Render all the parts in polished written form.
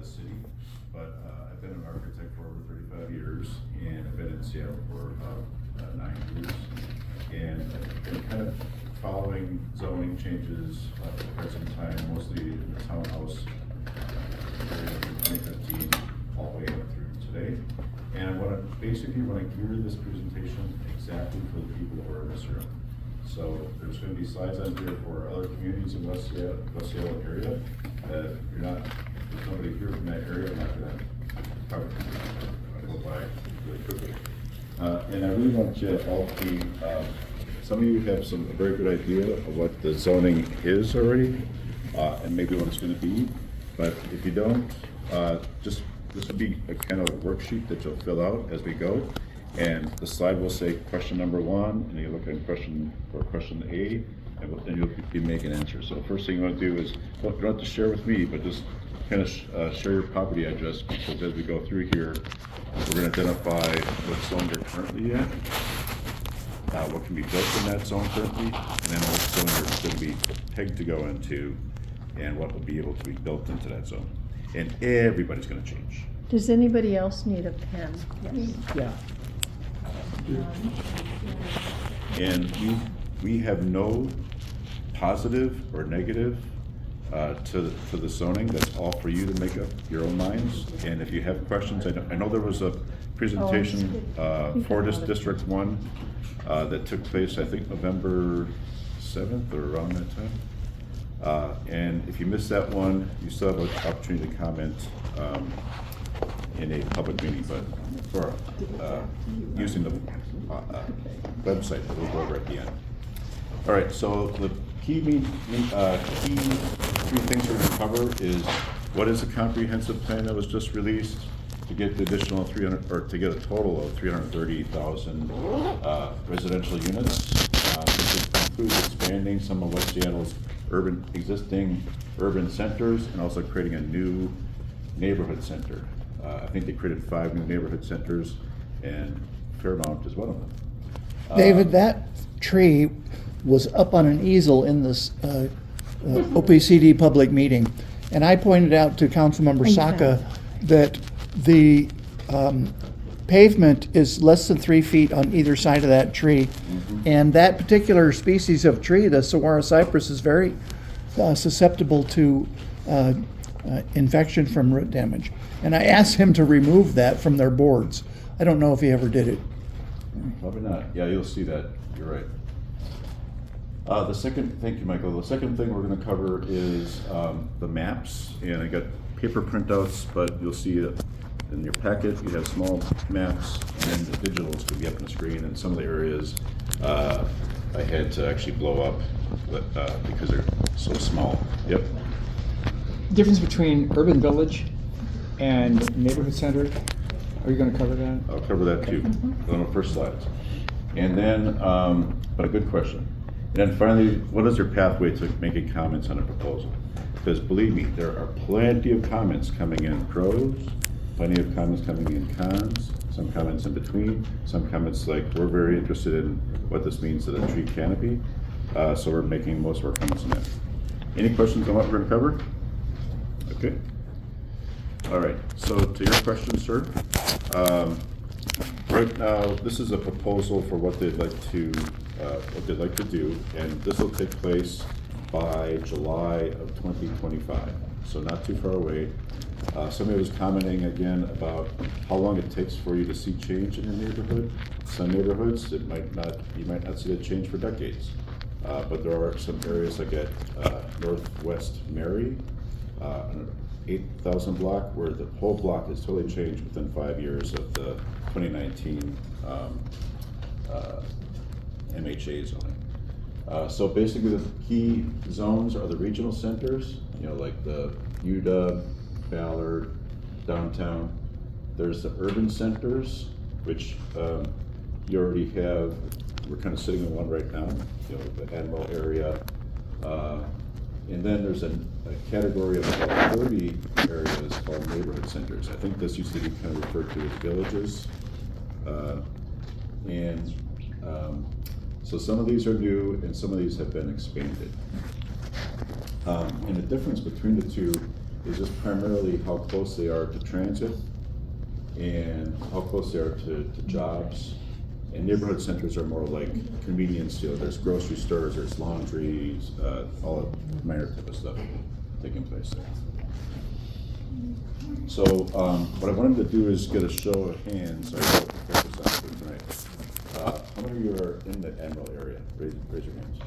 the city, but I've been an architect for over 35 years, and I've been in Seattle for about 9 years, and I've been kind of following zoning changes for quite some time, mostly in the townhouse area from 2015 all the way up through today. And I basically want to gear this presentation exactly for the people who are in this room. So there's going to be slides on here for other communities in West Seattle area. If there's nobody here from that area, I'm not going to cover it. I'm going to go by really quickly. And I really want you all to, some of you have a very good idea of what the zoning is already, and maybe what it's going to be. But if you don't, this will be a kind of a worksheet that you'll fill out as we go. And the slide will say question number 1, and you look at question A, and then you'll be making answers. So first thing you want to do is, you don't have to share with me, but just kind of share your property address, because as we go through here, we're going to identify what zone you're currently in, what can be built in that zone currently, and then what zone you're going to be pegged to go into, and what will be able to be built into that zone. And everybody's going to change. Does anybody else need a pen? Yes. Yeah. And we have no positive or negative to the zoning. That's all for you to make up your own minds. And if you have questions, I know there was a presentation for this District 1 that took place, I think, November 7th or around that time. And if you missed that one, you still have an opportunity to comment in a public meeting, but for using the website that we'll go over at the end. All right, so the key three things we're going to cover is what is the comprehensive plan that was just released to get the additional 300, or to get a total of 330,000 residential units. This includes expanding some of West Seattle's existing urban centers and also creating a new neighborhood center. I think they created 5 new neighborhood centers, and Fairmount is one of them. David, that tree was up on an easel in this OPCD public meeting, and I pointed out to Councilmember Saka that the pavement is less than 3 feet on either side of that tree, and that particular species of tree, the saguaro cypress, is very susceptible to infection from root damage. And I asked him to remove that from their boards. I don't know if he ever did it. Probably not. Yeah, you'll see that. You're right. Thank you, Michael. The second thing we're going to cover is the maps. And I got paper printouts, but you'll see it in your packet. You have small maps, and the digitals could be up on the screen. And some of the areas I had to actually blow up because they're so small. Yep. Difference between urban village and neighborhood center. Are you going to cover that? I'll cover that too on the first slides. And then, but a good question. And then finally, what is your pathway to making comments on a proposal? Because believe me, there are plenty of comments coming in pros, plenty of comments coming in cons, some comments in between, some comments like, we're very interested in what this means to the tree canopy. So we're making most of our comments on that. Any questions on what we're going to cover? Okay. All right, so to your question, sir, right now this is a proposal for what they'd like to do, and this will take place by July of 2025, so not too far away. Somebody was commenting again about how long it takes for you to see change in your neighborhood. Some neighborhoods, you might not see that change for decades, but there are some areas like at Northwest Mary, 8,000 block, where the whole block has totally changed within 5 years of the 2019 MHA zoning. So basically the key zones are the regional centers, like the UW, Ballard, downtown. There's the urban centers, which you already have. We're kind of sitting in one right now, the Admiral area. And then there's a category of about 30 areas called neighborhood centers. I think this used to be kind of referred to as villages. So some of these are new and some of these have been expanded. And the difference between the two is just primarily how close they are to transit and how close they are to jobs. And neighborhood centers are more like convenience, there's grocery stores, there's laundries, all the minor type of stuff taking place there. So, what I wanted to do is get a show of hands, I wrote the focus on for tonight. How many of you are in the Emerald area? Raise your hands.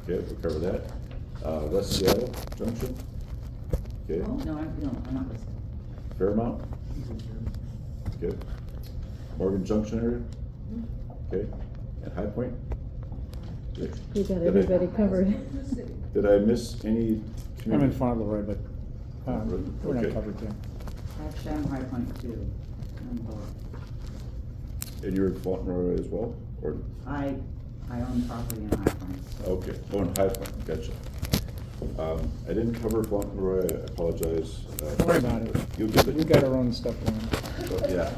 Okay, we'll cover that. West Seattle Junction? Okay. Oh, no, I'm not listening. Fairmount? Okay. Morgan Junction area? Okay. And High Point? Okay. You got Did I- everybody covered. Did I miss any I'm community? in Fauntleroy, but we're not Okay. covered there. Actually, I'm High Point too. I'm both. And you're in Fauntleroy as well? Or, I own property in High Point. So. okay, oh, in High Point, gotcha. I didn't cover Fauntleroy, I apologize. Don't worry about it. You'll get it. We've got our own stuff going. So, yeah.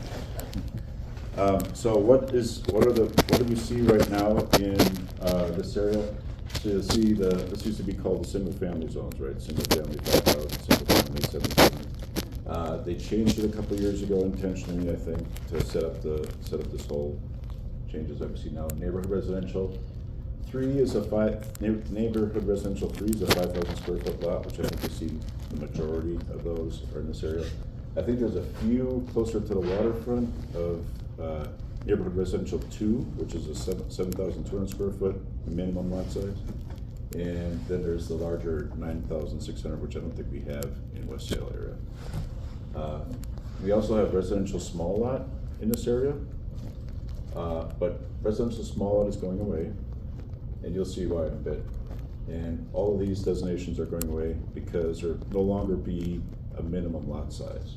So what do we see right now in, this area? So you'll see this used to be called the single family zones, right? Single family 5,000, single family 7,000. They changed it a couple of years ago intentionally, I think, to set up this whole changes that we see now. Neighborhood residential, neighborhood residential 3 is a 5,000 square foot lot, which I think you see the majority of those are in this area. I think there's a few closer to the waterfront of neighborhood residential 2, which is a 7,200 square foot minimum lot size. And then there's the larger 9,600, which I don't think we have in West Seattle area. We also have residential small lot in this area, but residential small lot is going away, and you'll see why in a bit. And all of these designations are going away because there no longer be a minimum lot size.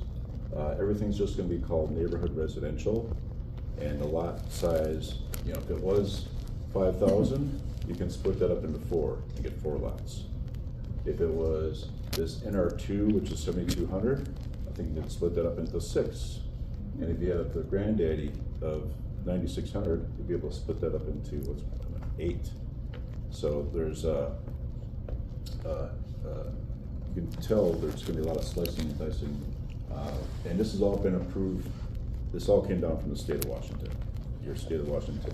Everything's just gonna be called neighborhood residential, and the lot size, if it was 5,000, you can split that up into 4 and get 4 lots. If it was this NR2, which is 7,200, I think you can split that up into 6. And if you have the granddaddy of 9,600, you'll be able to split that up into 8. So there's you can tell there's going to be a lot of slicing and dicing, and this has all been approved. This all came down from the state of Washington, your state of Washington.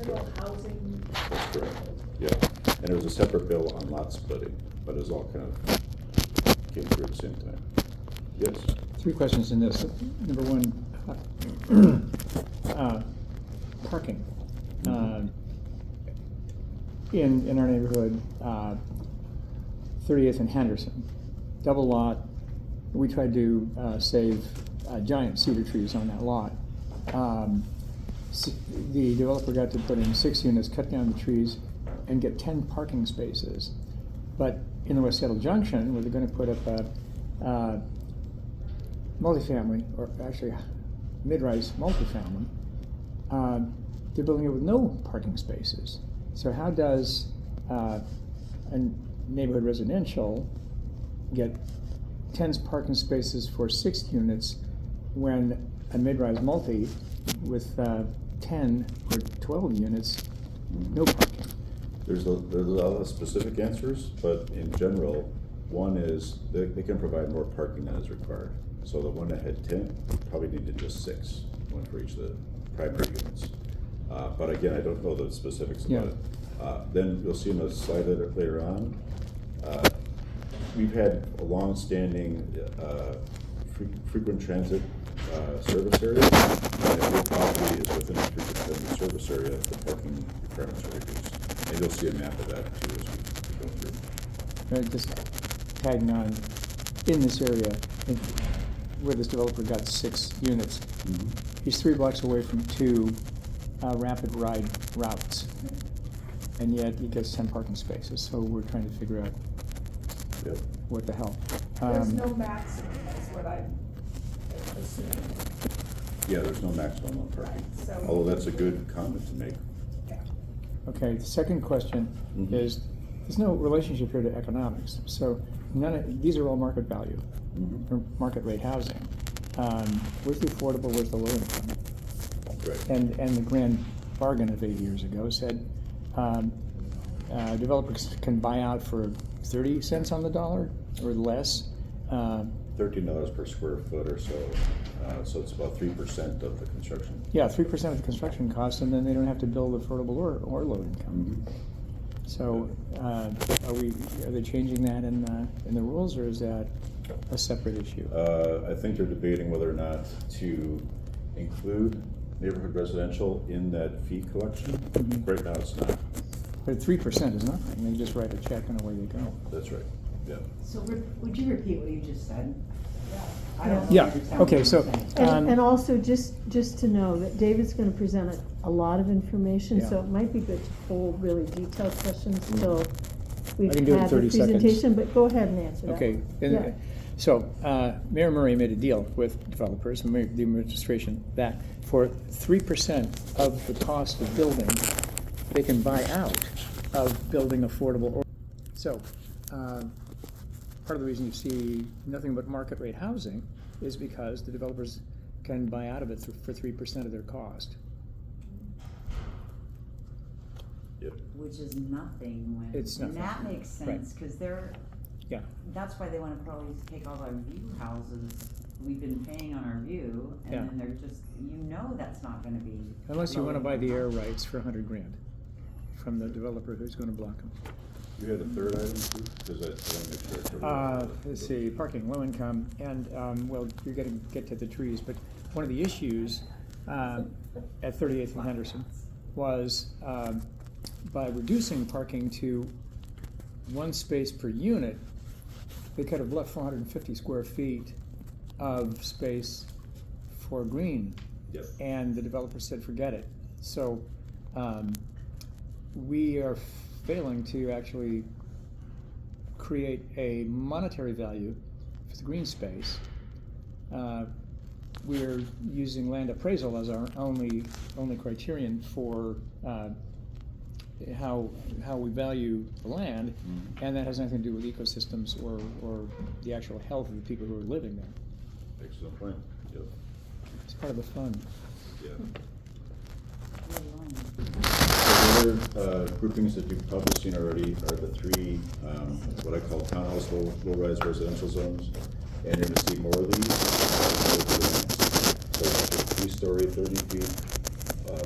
Middle housing. That's correct. Yeah, and there was a separate bill on lot splitting, but it was all kind of came through at the same time. Yes. 3 questions in this. Number 1, parking. In our neighborhood, 30th and Henderson, double lot. We tried to save giant cedar trees on that lot. The developer got to put in 6 units, cut down the trees, and get 10 parking spaces. But in the West Seattle Junction, where they're going to put up a multifamily, or actually mid-rise multifamily, they're building it with no parking spaces. So how does a neighborhood residential get 10 parking spaces for 6 units when a mid-rise multi with 10 or 12 units, no parking? There's a lot of specific answers, but in general, one is they can provide more parking than is required. So the one that had 10 probably needed just 6, one for each of the primary units. But again, I don't know the specifics about it. Then you'll see in the slide later on, we've had a long-standing frequent transit service area. And if your property is within the frequent transit service area, the parking requirements are reduced. And you'll see a map of that too as we go through. Just tagging on, in this area, where this developer got 6 units, he's 3 blocks away from 2 rapid ride routes, and yet he gets 10 parking spaces. So we're trying to figure out Yep. what the hell. There's no maximum, is what I'm assuming. Yeah, there's no maximum on parking, So- although that's a good comment to make. Yeah. Okay, the second question is, there's no relationship here to economics. So these are all market value, or market rate housing. Where's the affordable, where's the low income? Right. And the grand bargain of 8 years ago said developers can buy out for 30 cents on the dollar or less. $13 per square foot or so, so it's about 3% of the construction. Yeah, 3% of the construction cost, and then they don't have to build affordable or low income. So, are they changing that in the rules, or is that a separate issue? I think they're debating whether or not to include neighborhood residential in that fee collection. Right now, it's not. But 3% is nothing. They just write a check and away they go. That's right, yeah. So would you repeat what you just said? I don't Yeah, understand okay, what so, you're saying. And also, just to know that David's gonna present a lot of information, so Yeah. it might be good to hold really detailed questions till we've I can do it in had the 30 seconds. presentation, but go ahead and answer that. okay. Yeah. So, Mayor Murray made a deal with developers and the administration that for 3% of the cost of building, they can buy out of building affordable. So, part of the reason you see nothing but market rate housing is because the developers can buy out of it for 3% of their cost. Yep. Which is nothing when, It's and that nothing. makes Right. sense, cause Yeah, that's why they wanna probably take all our view houses, we've been paying on our view, and Yeah. then they're just, that's not gonna be. unless you low wanna buy the air income. rights for $100,000 from the developer who's gonna block them. You had a third item too? Because I want to make sure. I covered it. Let's see, parking, low income, and, well, you're gonna get to the trees, but one of the issues, at 38th and Henderson was, by reducing parking to one space per unit, they could have left 450 square feet of space for green. Yep. And the developer said, forget it. So, we are failing to actually create a monetary value for the green space. We're using land appraisal as our only criterion for how we value the land, and that has nothing to do with ecosystems or the actual health of the people who are living there. Excellent point. Yep. It's part of the fun. Yeah. Really long. The other groupings that you've probably seen already are the three, what I call townhouse low-rise residential zones. And you're gonna see more of these. So 3-story, 30 feet,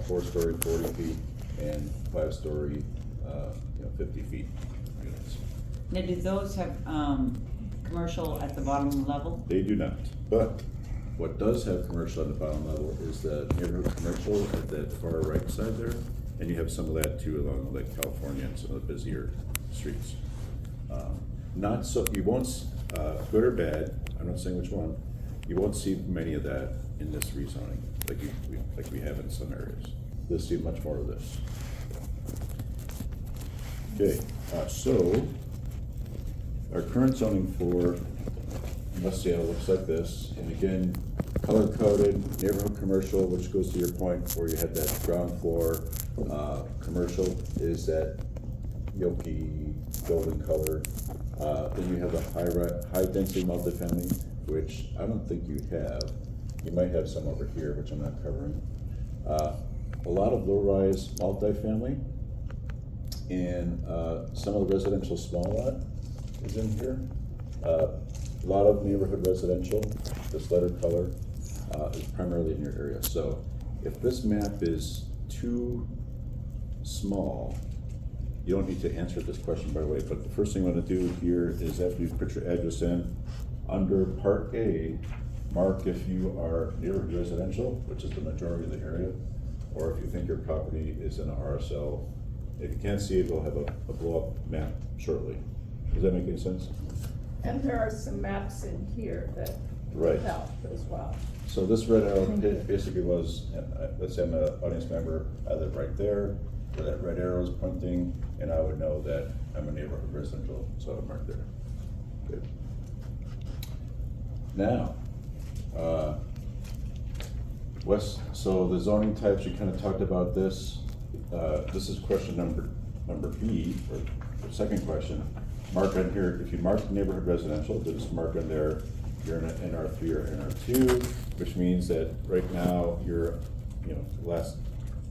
4-story, 40 feet, and 5-story, 50 feet units. Now, do those have, commercial at the bottom level? They do not, but what does have commercial at the bottom level is the neighborhood commercial at that far right side there, and you have some of that too along Lake California and some of the busier streets. Not so, you won't, good or bad, I'm not saying which one, you won't see many of that in this rezoning, like we have in some areas. You'll see much more of this. Okay, so our current zoning for West Dale looks like this, and again, color coded neighborhood commercial, which goes to your point where you had that ground floor commercial is that milky golden color. Then you have the high density multifamily, which I don't think you have. You might have some over here, which I'm not covering. A lot of low rise multifamily, and some of the residential small lot is in here. A lot of neighborhood residential, this letter color, is primarily in your area. So if this map is too small, you don't need to answer this question by the way, but the first thing I'm gonna do here is after you put your address in, under Part A, mark if you are neighborhood residential, which is the majority of the area, or if you think your property is in a RSL. If you can't see it, we'll have a blow-up map shortly. Does that make any sense? And there are some maps in here that Right. help as well. So this red arrow Thank you. basically was, let's say I'm an audience member, I live right there, where that red arrow is pointing, and I would know that I'm a neighborhood residential, so I would mark there. Good. Now, so the zoning types, you kind of talked about this. This is question number B, or the second question. Mark on here, if you mark neighborhood residential, then just mark on there, you're in an NR3 or NR2, which means that right now you're, the last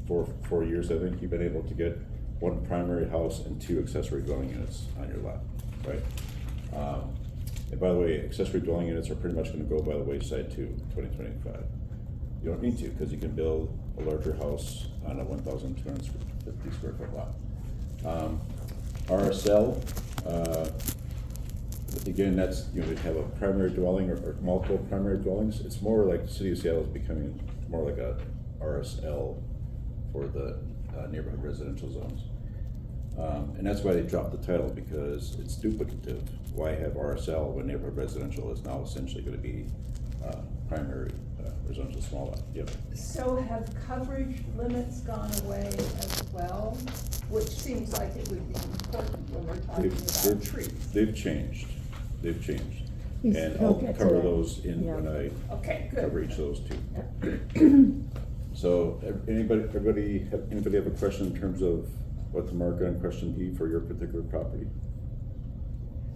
four years, I think, you've been able to get one primary house and 2 accessory dwelling units on your lot, right? And by the way, accessory dwelling units are pretty much gonna go by the wayside too, 2025. You don't need to, because you can build a larger house on a 1,250 square foot lot. RSL, again, that's, you know, we have a primary dwelling or multiple primary dwellings. It's more like the city of Seattle is becoming more like a RSL for the neighborhood residential zones. And that's why they dropped the title, because it's duplicative. Why have RSL when neighborhood residential is now essentially gonna be primary residential small lot? Yep. So have coverage limits gone away as well, which seems like it would be important when we're talking about trees? They've changed. He's- And he'll I'll get to cover that. those in Yeah. when I Okay, good. cover each of those two. So, everybody have a question in terms of what to mark on question E for your particular property?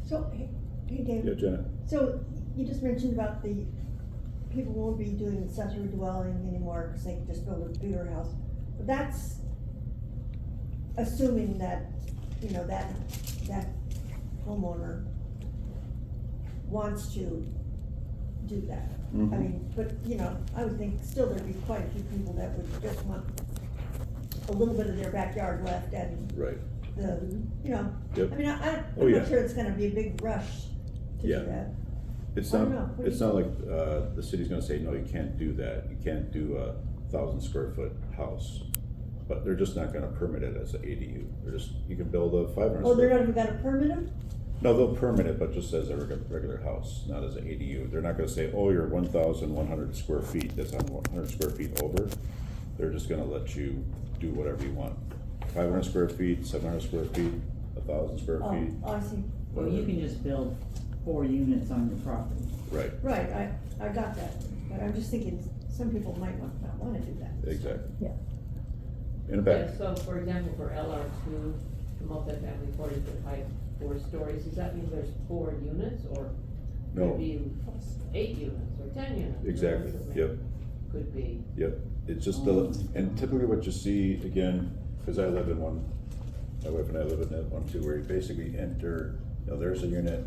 So, hey, Yeah, David, Janet? so you just mentioned about the, people won't be doing accessory dwelling anymore because they can just build a bigger house. But that's assuming that, you know, that homeowner wants to do that. I Mhm. mean, but, you know, I would think still there'd be quite a few people that would just want a little bit of their backyard left and Right. the, you know, Yep. I mean, I'm Oh, yeah. not sure it's gonna be a big rush to Yeah. do that. It's I don't not, know. What do it's you not like, the city's gonna say, no, you can't do that. You can't do a 1,000 square foot house. But they're just not gonna permit it as an ADU. They're just, you can build a 500 Oh, they're square. not even gonna permit them? No, they'll permit it, but just as a regular house, not as an ADU. They're not gonna say, oh, you're 1,100 square feet, that's on 100 square feet over. They're just gonna let you do whatever you want. 500 square feet, 700 square feet, 1,000 square Oh, feet, I see. Well, you can just build 4 units on your property. right, Right, I got that, but I'm just thinking, some people might not wanna do that. exactly. Yeah. In the Yeah, back, so for example, for LR2, the multifamily 40-foot height, 4 stories, does that mean there's 4 units, or No. could be 8 units, or 10 units? exactly, Or does it yep. Could be. Yep, it's just the, and typically what you see, again, cause I live in one, my wife and I live in that one too, where you basically enter, you know, there's a unit,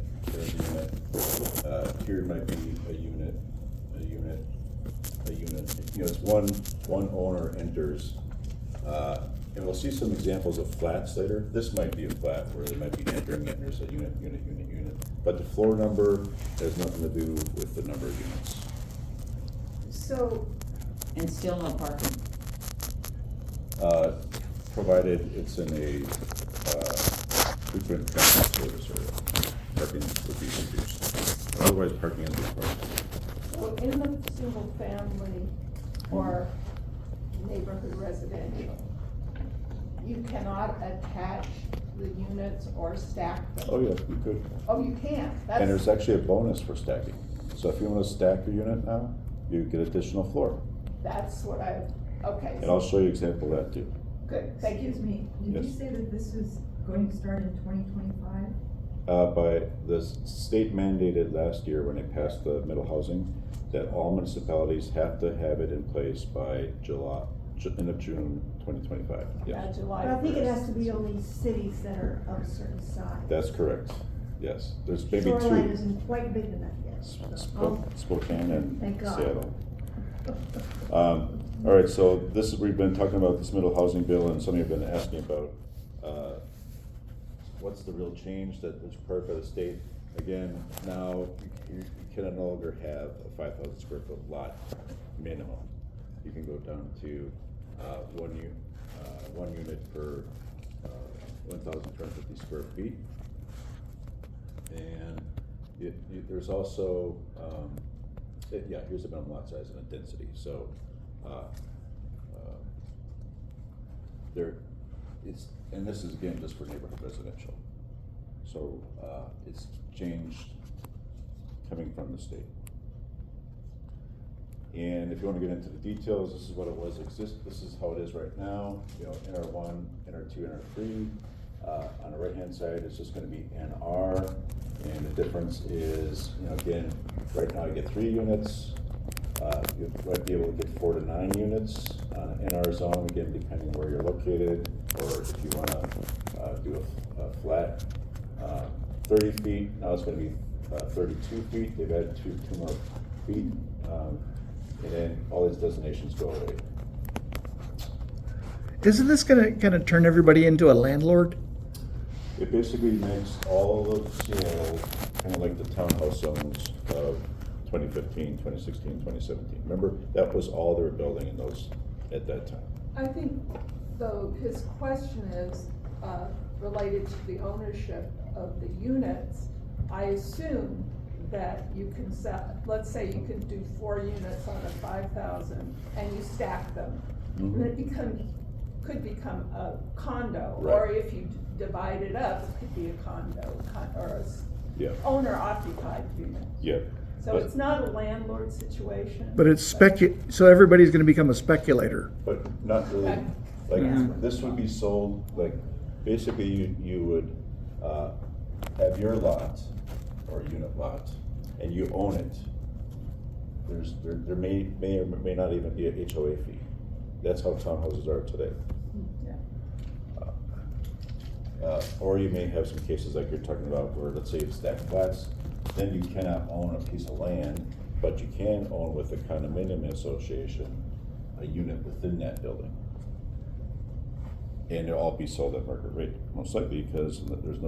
here might be a unit, you know, it's one owner enters, and we'll see some examples of flats later. This might be a flat where they might be entering and there's a unit, but the floor number has nothing to do with the number of units. So, And still no parking. Provided it's in a frequent transit service area, parking would be reduced. Otherwise, parking is required. so in the single family or neighborhood residential, you cannot attach the units or stack them? Oh, yeah, you could. Oh, you can? And there's That's, actually a bonus for stacking. So if you want to stack your unit now, you get additional floor. that's what okay, And I'll show you an example of that too. good, thank you. Excuse me, did you Yes. say that this was going to start in 2025? By the state mandated last year when they passed the middle housing, that all municipalities have to have it in place by end of June 2025. Yes, July But I think it 1st. has to be only cities that are of a certain size. that's correct. Yes, there's maybe Shoreline two. isn't quite big enough yet. so- Spokane and Thank God. Seattle. All right, so this is, we've been talking about this middle housing bill, and some of you have been asking about, what's the real change that is required by the state? Again, now, you can no longer have a 5,000 square foot lot minimum. You can go down to, one unit per, 1,250 square feet. And there's also, yeah, here's the minimum lot size and the density, so, there, it's, and this is again just for neighborhood residential. So, it's changed coming from the state. And if you wanna get into the details, this is what it was this is how it is right now, you know, NR1, NR2, NR3. On the right-hand side, it's just gonna be NR, and the difference is, you know, again, right now you get 3 units. You might be able to get 4 to 9 units on an NR zone, again, depending where you're located, or if you wanna do a flat 30 feet, now it's gonna be 32 feet, they've added two more feet, and then all these designations go away. Isn't this gonna turn everybody into a landlord? It basically makes all of Seattle kind of like the townhouse zones of 2015, 2016, 2017. Remember, that was all they were building in those at that time. I think, though, his question is, related to the ownership of the units. I assume that you can sell, let's say you can do 4 units on a 5,000 and you stack them. Mhm. And it could become a condo, Right. or if you divide it up, it could be a condo, or a Yeah, owner occupied unit. yeah. So But- it's not a landlord situation. But it's so everybody's gonna become a speculator. But not really, Okay. like, Mhm. this would be sold, like, basically you would, have your lot, or unit lot, and you own it. There may or may not even be a HOA fee. That's how townhouses are today. Yeah. Or you may have some cases like you're talking about where, let's say it's stacked flats, then you cannot own a piece of land, but you can own with a condominium association, a unit within that building. And they'll all be sold at market rate, most likely, because there's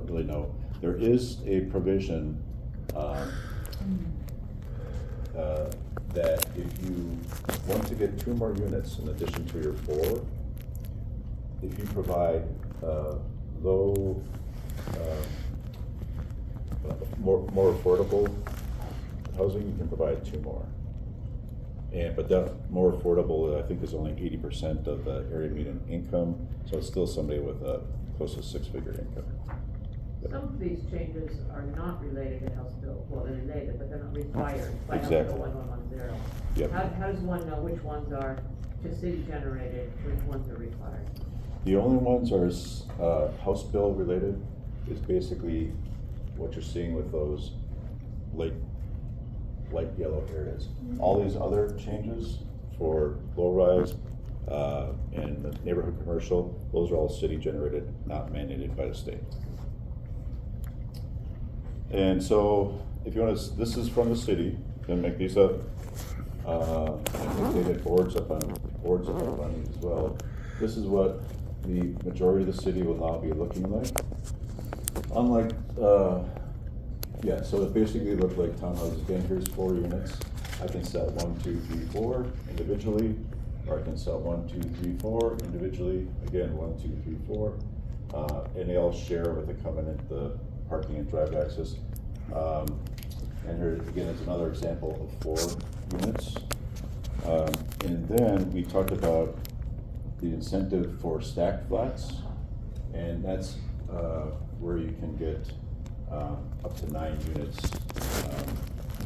there is a provision, that if you want to get 2 more units in addition to your 4, if you provide, low, more affordable housing, you can provide 2 more. But that more affordable, I think, is only 80% of the area median income, so it's still somebody with a close to 6-figure income. Some of these changes are not related to House Bill, well, they're related, but they're not required by House Exactly. Bill 1110. Yep. How does one know which ones are just city generated, which ones are required? The only ones are House Bill related, is basically what you're seeing with those light yellow areas. All these other changes for low-rise and the neighborhood commercial, those are all city generated, not mandated by the state. And so, if you want to, this is from the city, you can make these up. And they did boards up on these as well. This is what the majority of the city will now be looking like. Unlike, yeah, so it basically looked like townhouses. Again, here's 4 units. I can sell 1, 2, 3, 4 individually, or I can sell 1, 2, 3, 4 individually. Again, 1, 2, 3, 4. And they all share with the covenant, the parking and drive access. And here again is another example of 4 units. And then we talked about the incentive for stacked flats, and that's where you can get up to 9 units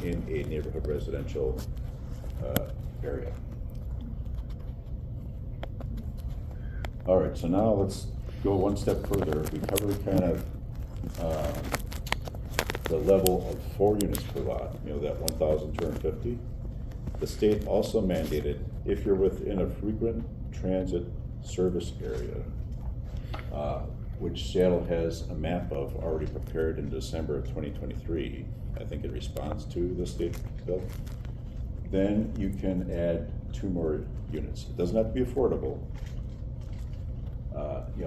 in a neighborhood residential area. All right, so now let's go one step further. We covered kind of the level of 4 units per lot, that 1,250. The state also mandated if you're within a frequent transit service area, which Seattle has a map of already prepared in December of 2023, I think in response to the state bill, then you can add 2 more units. It doesn't have to be affordable.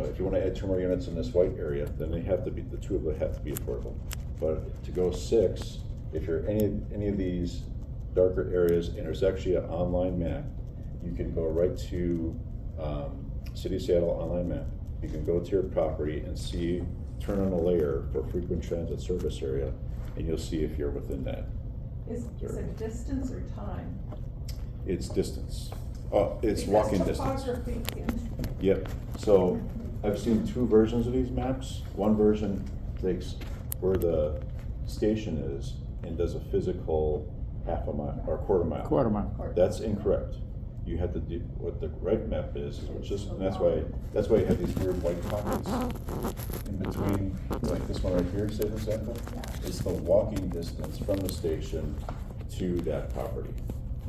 If you want to add 2 more units in this white area, then they have to be, the 2 of them have to be affordable. But to go 6, if you're any of these darker areas, and there's actually an online map, you can go right to City of Seattle online map. You can go to your property and see, turn on a layer for frequent transit service area, and you'll see if you're within that. Is it distance or time? It's distance. Oh, it's Because walking distance. topography can- Yep, so I've seen 2 versions of these maps. One version takes where the station is and does a physical half a mile or quarter mile. Quarter mile. That's incorrect. You have to do, what the right map is just, and that's why you have these weird white pockets in between, like this one right here, say for example. It's the walking distance from the station to that property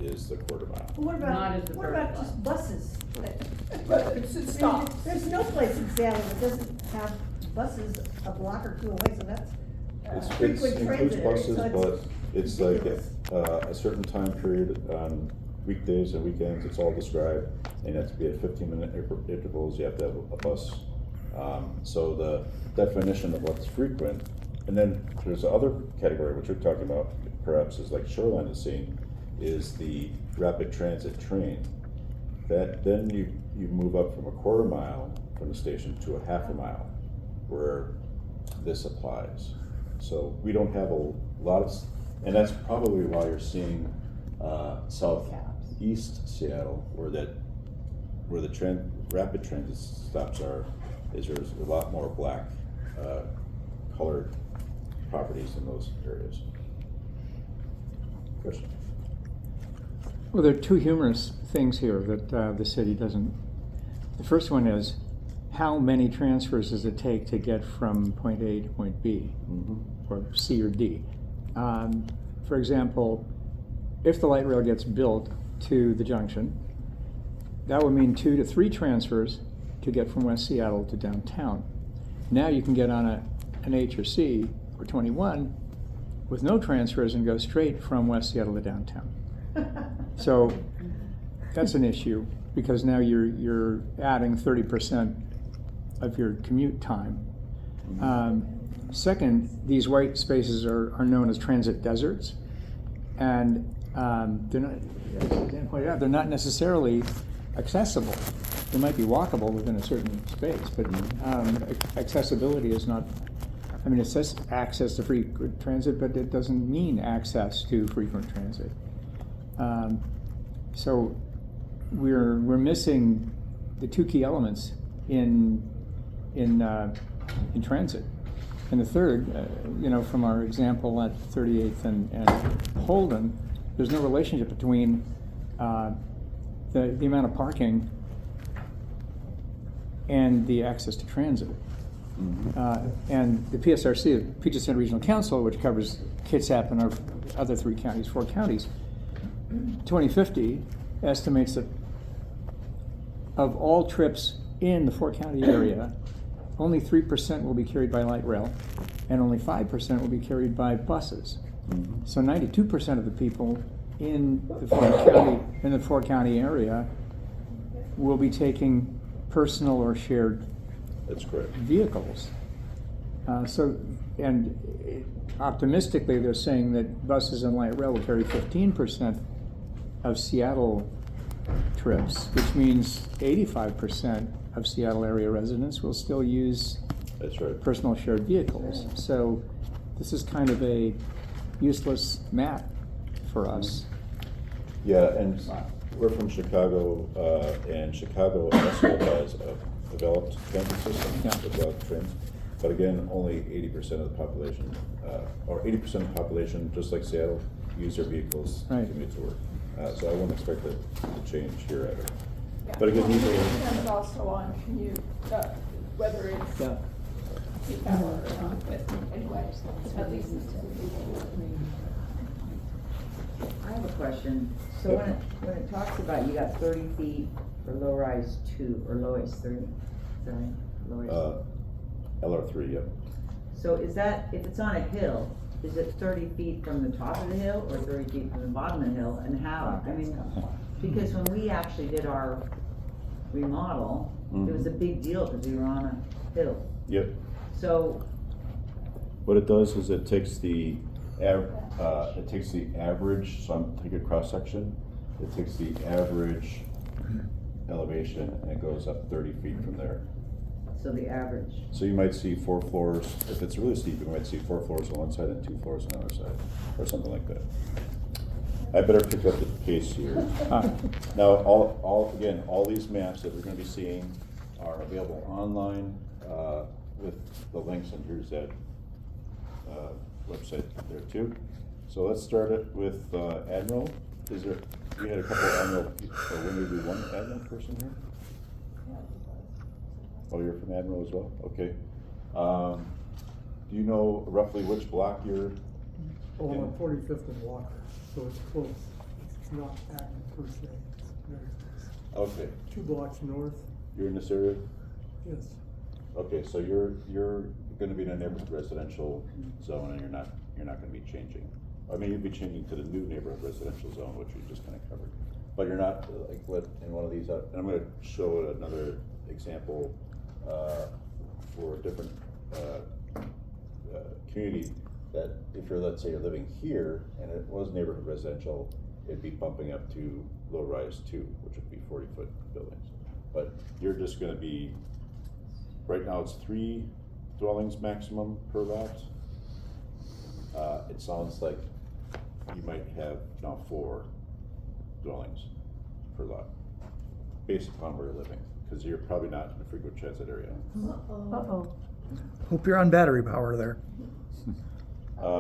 is the quarter mile. What Not as about, the what first about one. just buses? But it stops. There's no place in Seattle that doesn't have buses a block or 2 away, so that's It's frequent includes transit, buses, so it's but it's like, ridiculous. a certain time period on weekdays and weekends, it's all described, and it has to be at 15-minute intervals, you have to have a bus. So the definition of what's frequent, and then there's the other category, which you're talking about, perhaps is like Shoreline is seeing, is the rapid transit train. That, then you move up from a quarter mile from the station to a half a mile, where this applies. So we don't have a lot of, and that's probably why you're seeing southeast Seattle, where the rapid transit stops are, is there's a lot more black colored properties in those areas. Question? Well, there are two humorous things here that the city doesn't. The first one is, how many transfers does it take to get from point A to point B, or C or D? For example, if the light rail gets built to the junction, that would mean 2 to 3 transfers to get from West Seattle to downtown. Now you can get on an H or C or 21 with no transfers and go straight from West Seattle to downtown. So that's an issue, because now you're adding 30% of your commute time. Second, these white spaces are known as transit deserts, and they're not, as Dan pointed out, they're not necessarily accessible. They might be walkable within a certain space, but accessibility is not. I mean, it says access to frequent transit, but it doesn't mean access to frequent transit. So we're missing the two key elements in transit. And the third, from our example at 38th and Holden, there's no relationship between the amount of parking and the access to transit. And the PSRC, Puget Sound Regional Council, which covers Kitsap and our other 4 counties, 2050 estimates that of all trips in the 4-county area, only 3% will be carried by light rail, and only 5% will be carried by buses. So 92% of the people in the 4-county area will be taking personal or shared That's correct. vehicles. Optimistically, they're saying that buses and light rail will carry 15% of Seattle trips, which means 85% of Seattle area residents will still use That's right. personal shared vehicles. So this is kind of a useless map for us. Yeah, and we're from Chicago, and Chicago also has a developed transit system with a lot of trains. But again, only 80% of the population, or 80% of the population, just like Seattle, use their vehicles to commute to work. So I wouldn't expect it to change here either. Yeah. But again, these It are, depends also on commute, whether it's peak hour or not, but anyway, at least it's. I have a question. So when it talks about you got 30 feet for low-rise 2, or low-rise 3, sorry, low-rise. LR3, yep. So is that, if it's on a hill, is it 30 feet from the top of the hill or 30 feet from the bottom of the hill? And how, I mean, because when we actually did our remodel, it was a big deal because we were on a hill. Yep. So, What it does is it takes the average, so I'm taking a cross section, it takes the average elevation and it goes up 30 feet from there. so the average. So you might see 4 floors, if it's really steep, you might see 4 floors on one side and 2 floors on the other side, or something like that. I better pick up the pace here. Now, all these maps that we're gonna be seeing are available online, with the links, and here's that, website there too. So let's start it with, Admiral. We had a couple of Admiral, or when we do one Admiral person here? Oh, you're from Admiral as well? Okay. Do you know roughly which block you're? Oh, I'm on 45th and Walker, so it's close. It's not active per se, it's very close. Okay. 2 blocks north, You're in this area? yes. Okay, so you're gonna be in a neighborhood residential zone and you're not gonna be changing. I mean, you'd be changing to the new neighborhood residential zone, which we just kinda covered. But you're not, like, in one of these, and I'm gonna show another example, for a different, community, that if you're, let's say you're living here and it was neighborhood residential, it'd be bumping up to low rise 2, which would be 40-foot buildings. But you're just gonna be, right now it's 3 dwellings maximum per lot. It sounds like you might have now 4 dwellings per lot, based upon where you're living, because you're probably not in a frequent transit area. Uh-oh. Hope you're on battery power there.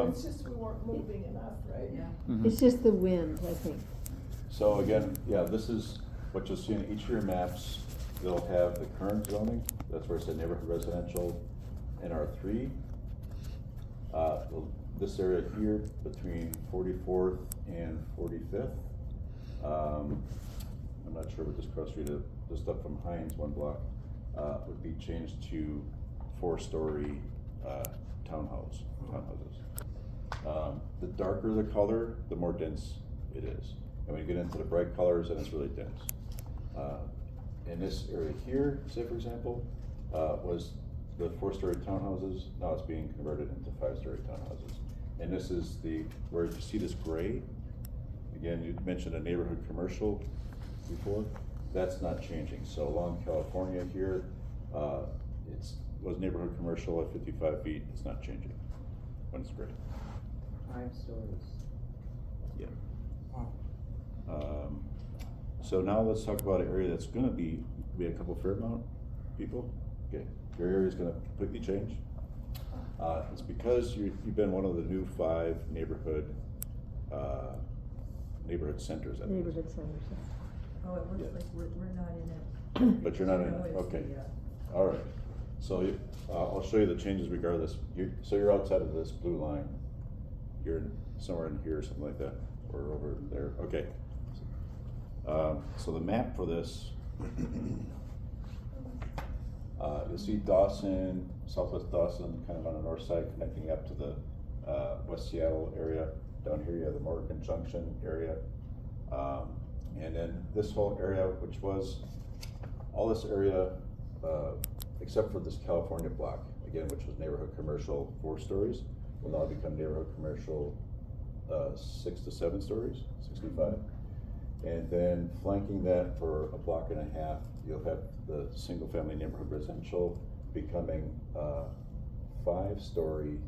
It's just we weren't moving enough, right? Yeah. It's just the wind, I think. So again, yeah, this is what you'll see in each of your maps. They'll have the current zoning, that's where it said neighborhood residential, NR3. This area here between 44th and 45th. I'm not sure what this cross street is, just up from Heinz 1 block, would be changed to 4-story townhouses. The darker the color, the more dense it is. And when you get into the bright colors, then it's really dense. In this area here, say for example, was the 4-story townhouses, now it's being converted into 5-story townhouses. And this is where you see this gray, again, you mentioned a neighborhood commercial before, that's not changing. So along California here, was neighborhood commercial at 55 feet, it's not changing when it's gray. 5 stories. Yeah. Wow. So now let's talk about an area that's gonna be a couple Fairmount people. Okay, your area is gonna completely change. It's because you've been one of the new 5 neighborhood centers. I think. Neighborhood centers. Oh, it looks Yeah. like we're not in it. But you're not in No, it, it's okay. the, All right, so I'll show you the changes regardless. So you're outside of this blue line. You're somewhere in here or something like that, or over there, okay. So the map for this, you'll see Dawson, Southwest Dawson, kind of on the north side, connecting up to the West Seattle area. Down here you have the Morgan Junction area. And then this whole area, which was, all this area, except for this California block, again, which was neighborhood commercial 4 stories, will now become neighborhood commercial 6 to 7 stories, 65. And then flanking that for a block and a half, you'll have the single family neighborhood residential becoming 5-story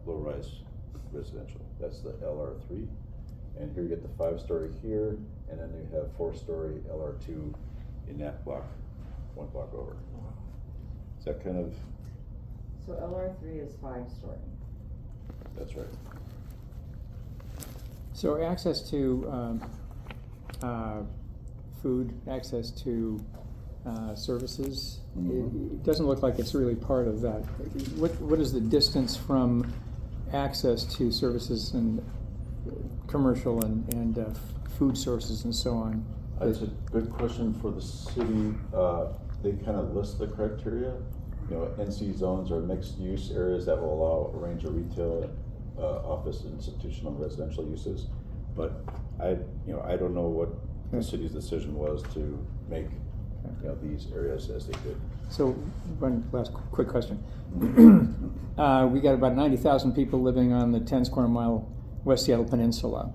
low-rise residential. That's the LR3. And here you get the 5-story here, and then you have 4-story LR2 in that block, 1 block over. Is that kind of? So LR3 is 5-story. That's right. So access to food, access to services, it doesn't look like it's really part of that. What is the distance from access to services and commercial and food sources and so on? That's a good question for the city. They kind of list the criteria. You know, NC zones are mixed use areas that will allow a range of retail, office, institutional, and residential uses. But I don't know what the city's decision was to make, these areas as they did. So one last quick question. We got about 90,000 people living on the 10 square mile West Seattle Peninsula.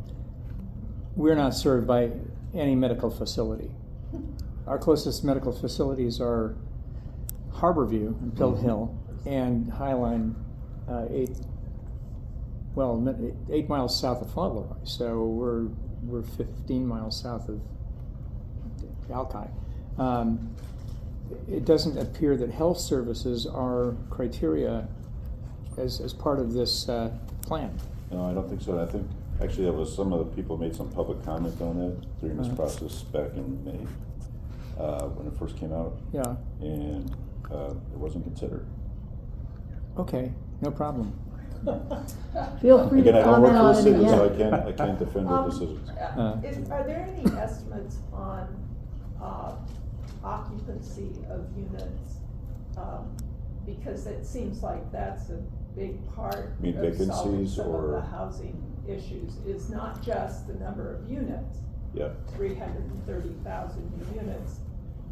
We're not served by any medical facility. Our closest medical facilities are Harborview and Pill Hill and Highline, 8 miles south of Fauntleroy. So we're 15 miles south of Alki. It doesn't appear that health services are criteria as part of this plan. No, I don't think so. I think actually that was some of the people made some public comment on that during this process back in May when it first came out. Yeah. And it wasn't considered. Okay, no problem. Feel free Again, to I don't work comment for on the it city, so again. I can't defend their decisions. Are there any estimates on occupancy of units Because it seems like that's a big part Mean of solving vacancies some of or- the housing issues, is not just the number of units, Yeah, 330,000 units,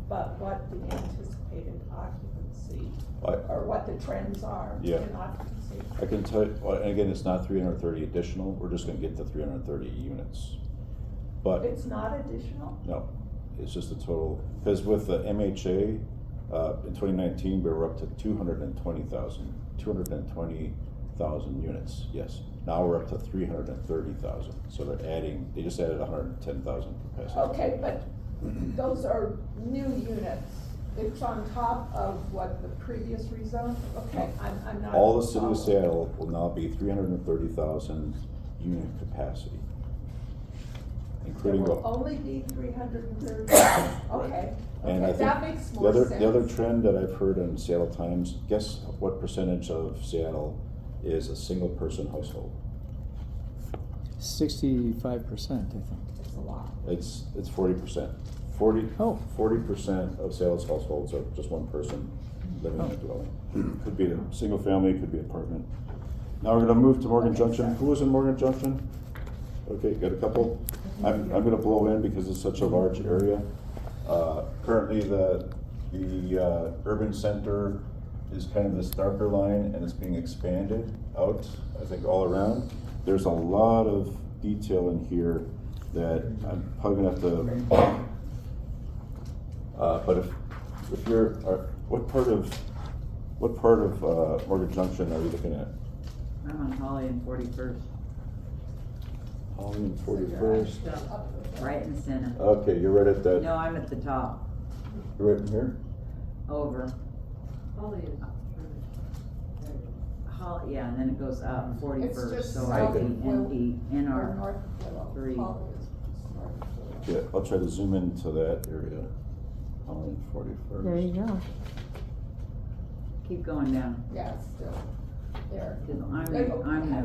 but what the anticipated occupancy, or what the trends are Yeah. in occupancy. I can tell you, well, and again, it's not 330 additional, we're just gonna get the 330 units. But, It's not additional? no, it's just the total, because with the MHA, in 2019, we were up to 220,000 units, yes. Now we're up to 330,000, so they just added 110,000 capacity. Okay, but those are new units. It's on top of what the previous rezone? Okay, I'm not. All the city of following. Seattle will now be 330,000 unit capacity. There Including will what? only be 330, okay, And I okay, think that makes the more other, sense. the other trend that I've heard in Seattle Times, guess what percentage of Seattle is a single person household? 65%, I think. It's a lot. It's 40%. Oh. 40% of Seattle's households are just one person living in a dwelling. Could be a single family, could be apartment. Now we're gonna move to Morgan Okay, Junction. sorry. Who was in Morgan Junction? Okay, got a couple. I'm gonna blow in because it's such a large area. Currently, the urban center is kind of this darker line and it's being expanded out, I think, all around. There's a lot of detail in here that I'm probably gonna have to, but if you're, what part of Morgan Junction are you looking at? I'm on Holly and 41st, Holly and 41st? right in the center. Okay, you're right at that, No, I'm at the top, you're right in here? over. Holly is. Holly, yeah, and then it goes up, It's 41st, just so south I'd be of Will- in Or NR. north of Willow. Three. Holly is north of Willow. Yeah, I'll try to zoom into that area. Holly and 41st. There you go. Keep going down, Yeah, it's still there. cause Oh, I'm had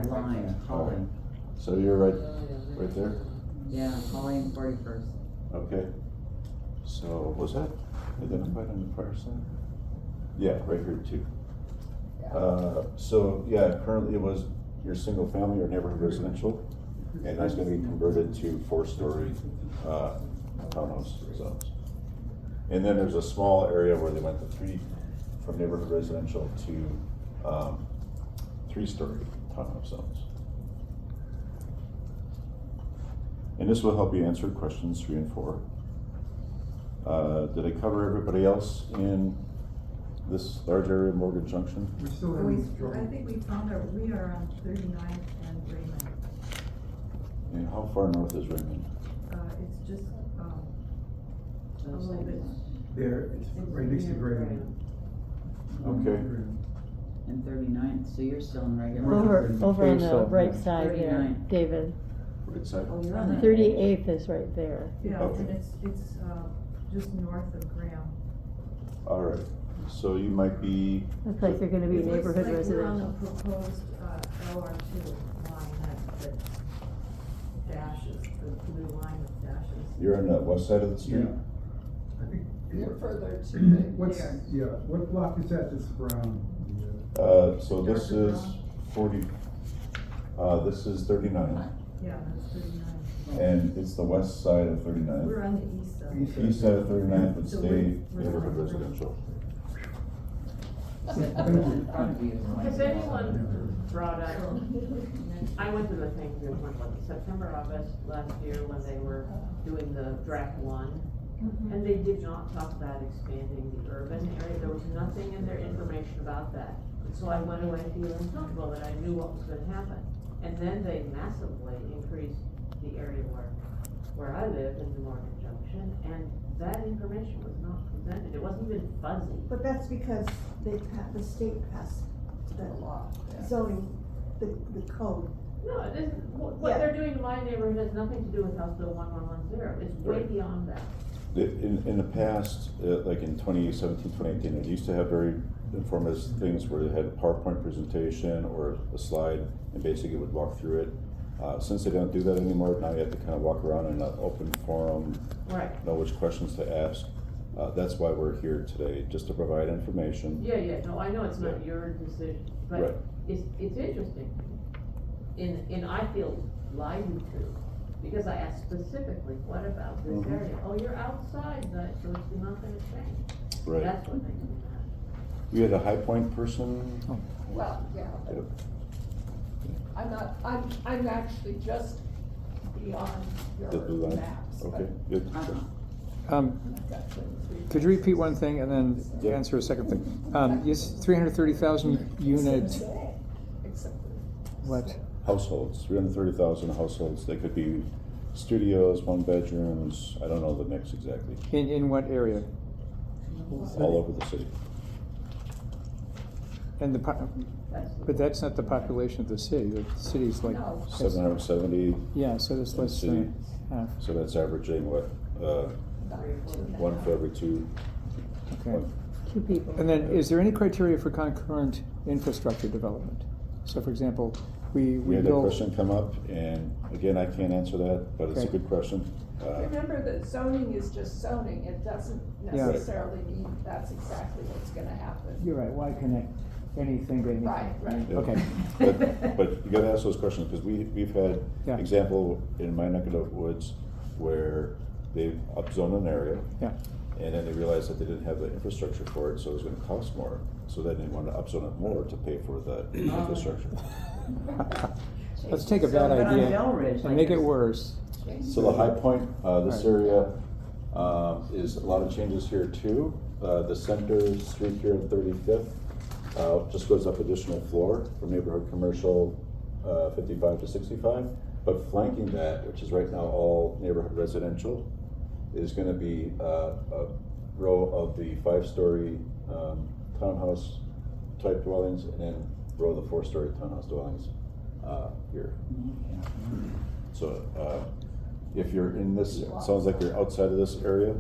the it right line, there. Holly, So you're right there? yeah, Holly and 41st. Okay. So was that identified on the prior side? Yeah, right here too. Yeah. So yeah, currently it was your single family or neighborhood residential, and that's gonna be converted to 4-story, townhouse zones. And then there's a small area where they went to from neighborhood residential to, 3-story townhouse zones. And this will help you answer questions 3 and 4. Did I cover everybody else in this large area of Morgan Junction? We're still We, having trouble. I think we found we are on 39th and Raymond. And how far north is Raymond? It's just, a Those little bit. things. There, it's right next to Graham. Okay. And 39th, so you're still in regular. Over on the So, right yeah. side there, 39. David. Right side? Oh, you're on that. 38th is right there. Yeah, Okay. and it's, just north of Graham. All right, so you might be, Looks like they're gonna be It looks neighborhood like we're on residential. the proposed, LR2 line, that dashes, the blue line with dashes. you're on the west side of the street? I think. You're further to the. What's, There. yeah, what block is that that's brown? So this Darker is brown? 40, this is 39, Yeah, that's 39. and it's the west side of We're 39. on the east side. East side of 39 would So stay we're neighborhood on- residential. Has Has anyone brought up, I went to the thing here, September, August last year when they were doing the draft 1. And they did not talk about expanding the urban area, there was nothing in their information about that. And so I went away feeling comfortable that I knew what was gonna happen. And then they massively increased the area where I live in Morgan Junction, and that information was not presented, it wasn't even fuzzy. But that's because the state passed the law, zoning, the code. No, it isn't, what Yeah. they're doing in my neighborhood has nothing to do with House Bill 1110, it's way Right. beyond that. In the past, like in 2017, 2018, it used to have very informative things where they had a PowerPoint presentation or a slide and basically would walk through it. Since they don't do that anymore, now you have to kind of walk around in an open forum, Right. know which questions to ask. That's why we're here today, just to provide information. Yeah, no, I know it's not Yeah. your decision, Right. but it's interesting. And I feel lied to, because I asked specifically, what about this Mhm. area? Oh, you're outside, that, so it's not gonna change. Right. That's what makes me mad. We had a High Point person. Well, yeah, but Yep. I'm actually just beyond The blue your line. maps. Okay, good. Could you repeat one thing and then Yeah. answer a second thing? Yes, 330,000 unit, Except for. what? Households, 330,000 households. They could be studios, one bedrooms. I don't know the mix exactly. In what area? All over the city. And That's but that's not the population of the city. The city's like, No. 770. yeah, so that's less than half. So that's averaging what? One for every two. Okay. 2 people. And then, is there any criteria for concurrent infrastructure development? So for example, we We had that build. question come up, and again, I can't answer that, but it's a Okay. good question. Remember that zoning is just zoning, it doesn't Yeah. necessarily mean that's exactly what's gonna happen. You're right, why connect anything to anything? Right, right. Yeah. Okay. But you gotta ask those questions, because we've had Yeah. example in my neck of the woods where they've upzoned an area, Yeah, and then they realized that they didn't have the infrastructure for it, so it was gonna cost more. So then they wanted to upzone it more to pay for the infrastructure. let's take a So, bad but on idea Bell Ridge, and like make it this- worse. So the High Point, this Right. area, is a lot of changes here too. The center street here on 35th, just goes up additional floor from neighborhood commercial, 55 to 65. But flanking that, which is right now all neighborhood residential, is gonna be, a row of the 5-story, townhouse type dwellings, and then row of the 4-story townhouse dwellings, here. So, if you're in this, it sounds like you're outside of this area,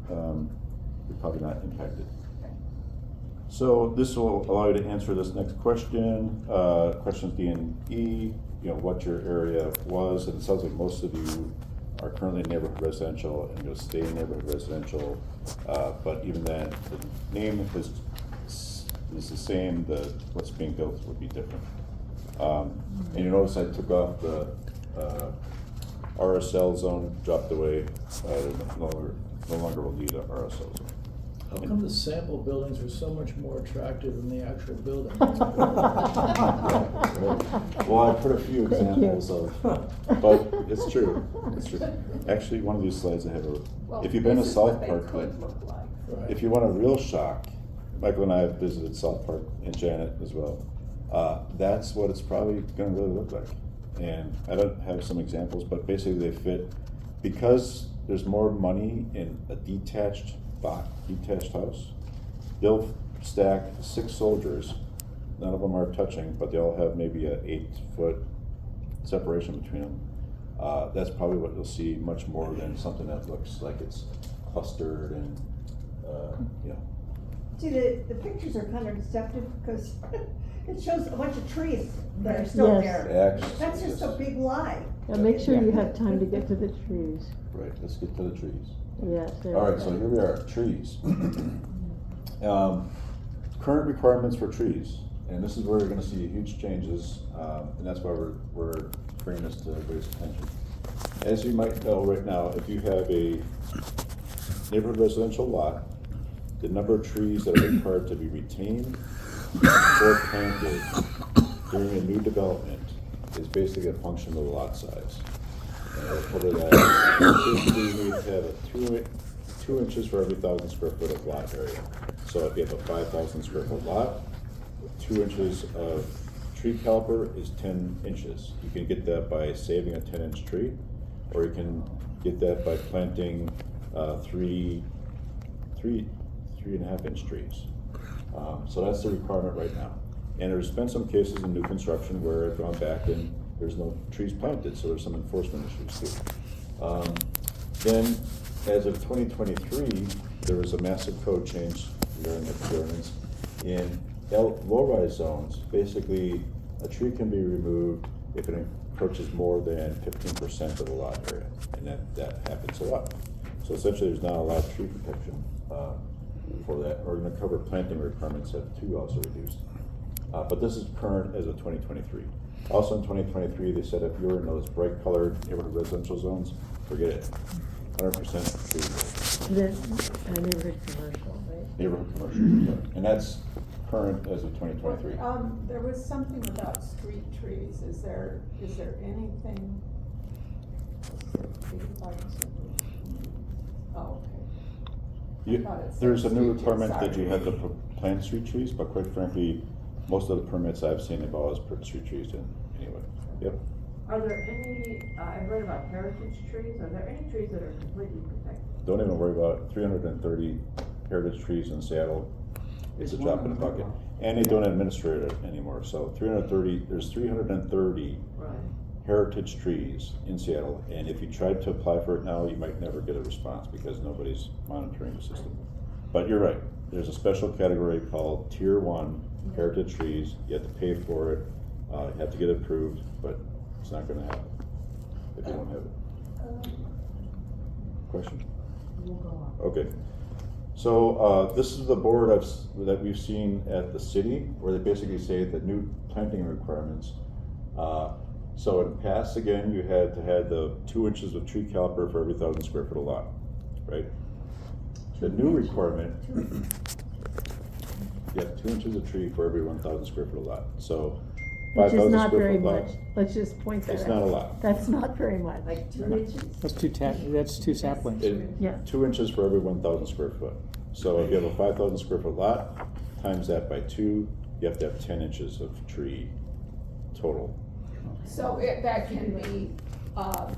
you're probably not impacted. So this will allow you to answer this next question, questions D and E, what your area was, and it sounds like most of you are currently in neighborhood residential and you'll stay in neighborhood residential, but even then, the name is the same, what's being built would be different. And you notice I took off the, RSL zone, dropped away, no longer will need a RSL zone. How come the sample buildings are so much more attractive than the actual building? Well, I put a few Thank you. examples of, but it's true, it's true. Actually, one of these slides I have, Well, if you've been to this is what South they Park, could look like. Right. if you want a real shock, Michael and I have visited South Park and Janet as well. That's what it's probably gonna really look like. And I don't have some examples, but basically they fit, because there's more money in a detached house. They'll stack 6 soldiers, none of them are touching, but they all have maybe a 8-foot separation between them. That's probably what you'll see much more than something that looks like it's clustered and, See, the pictures are kind of deceptive because it shows a bunch of trees that are still Yes. there. Actually, That's just a big lie. Now, make sure you have time to get to the trees. Right, let's get to the trees. Yes, there All we right, so go. here we are, trees. Current requirements for trees, and this is where you're gonna see huge changes, and that's why we're bringing this to everybody's attention. As you might know right now, if you have a neighborhood residential lot, the number of trees that are required to be retained or planted during a new development is basically a function of the lot size. And I'll cover that. Basically, you need to have a 2 inches for every 1,000 square foot of lot area. So if you have a 5,000 square foot lot, 2 inches of tree caliper is 10 inches. You can get that by saving a 10-inch tree, or you can get that by planting 3.5-inch trees. So that's the requirement right now. And there's been some cases in new construction where I've gone back and there's no trees planted, so there's some enforcement issues too. Then, as of 2023, there was a massive code change during the ordinance. In low-rise zones, basically, a tree can be removed if it encroaches more than 15% of the lot area, and that happens a lot. So essentially, there's not a lot of tree protection, for that. We're gonna cover planting requirements at 2 also reduced. But this is current as of 2023. Also in 2023, they said if you're in those bright colored neighborhood residential zones, forget it. 100% tree, The neighborhood commercial, right? neighborhood commercial. And that's current as of 2023. There was something about street trees, is there anything? Oh, okay. thought it said There's a new street trees, requirement that sorry. you have to plant street trees, but quite frankly, most of the permits I've seen have always put street trees in anyway. Yep. Are there any, I've read about heritage trees, are there any trees that are completely protected? Don't even worry about it. 330 heritage trees in Seattle. It's a drop in the bucket. And they don't administrate it anymore, so 330, there's 330 Right. heritage trees in Seattle, and if you tried to apply for it now, you might never get a response because nobody's monitoring the system. But you're right, there's a special category called Tier 1 heritage trees. You have to pay for it, you have to get it approved, but it's not gonna happen if you don't have it. Question? Okay. So, this is the board that we've seen at the city, where they basically say that new planting requirements. So in past, again, you had to have the 2 inches of tree caliper for every 1,000 square foot of lot, right? The new requirement, you have 2 inches of tree for every 1,000 square foot of lot, so Which is 5,000 not square very foot much. lots. Let's just point that out. It's not a lot. That's not very much. Like 2 inches? That's two saplings. Yeah. 2 inches for every 1,000 square foot. So if you have a 5,000 square foot lot, times that by 2, you have to have 10 inches of tree total. So that can be, 5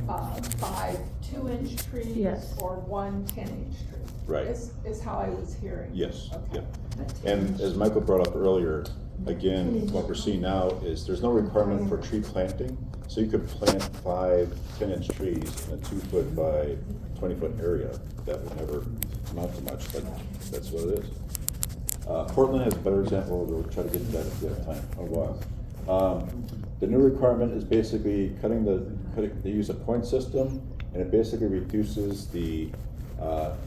2-inch trees? Yes. Or 1 10-inch tree? Right. Is how I was hearing. Yes, Okay. yeah. And as Michael brought up earlier, again, what we're seeing now is there's no requirement for tree planting. So you could plant 5 10-inch trees in a 2-foot by 20-foot area. That would never amount to much, but that's what it is. Portland has a better example. We'll try to get to that if we have time. Oh, wow. The new requirement is basically they use a point system, and it basically reduces the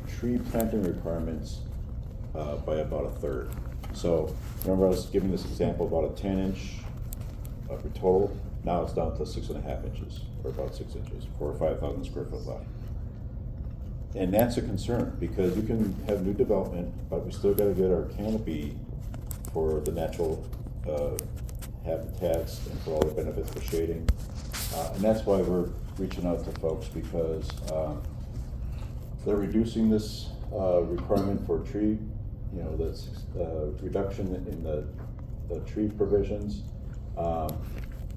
tree planting requirements by about a third. So remember I was giving this example about a 10-inch for total. Now it's down to 6.5 inches, or about 6 inches for a 5,000 square foot lot. And that's a concern, because you can have new development, but we still gotta get our canopy for the natural habitats and for all the benefits for shading. And that's why we're reaching out to folks, because they're reducing this requirement for tree, that's reduction in the tree provisions.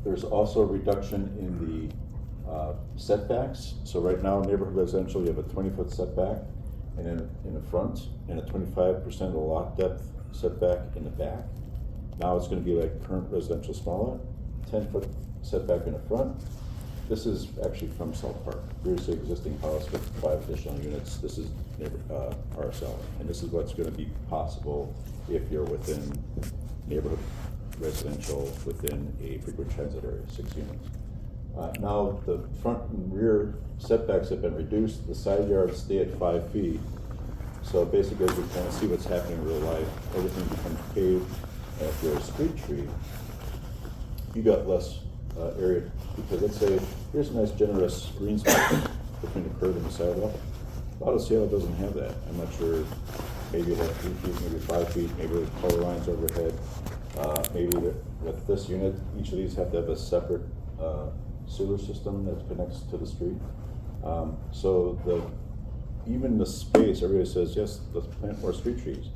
There's also a reduction in the setbacks. So right now, neighborhood residential, you have a 20-foot setback and in the front, and a 25% of the lot depth setback in the back. Now it's gonna be like current residential small lot, 10-foot setback in the front. This is actually from South Park. Here's the existing house with 5 additional units. This is RSL, and this is what's gonna be possible if you're within neighborhood residential within a frequent transit area, 6 units. Now the front and rear setbacks have been reduced. The side yards stay at 5 feet. So basically, as we kind of see what's happening in real life, everything becomes paved. And if you're a street tree, you got less area, because let's say here's a nice generous green space between the curb and the sidewalk. A lot of Seattle doesn't have that. I'm not sure. Maybe you have 3 feet, maybe 5 feet, maybe there's color lines overhead. Maybe with this unit, each of these have to have a separate sewer system that connects to the street. So even the space, everybody says, yes, let's plant more street trees.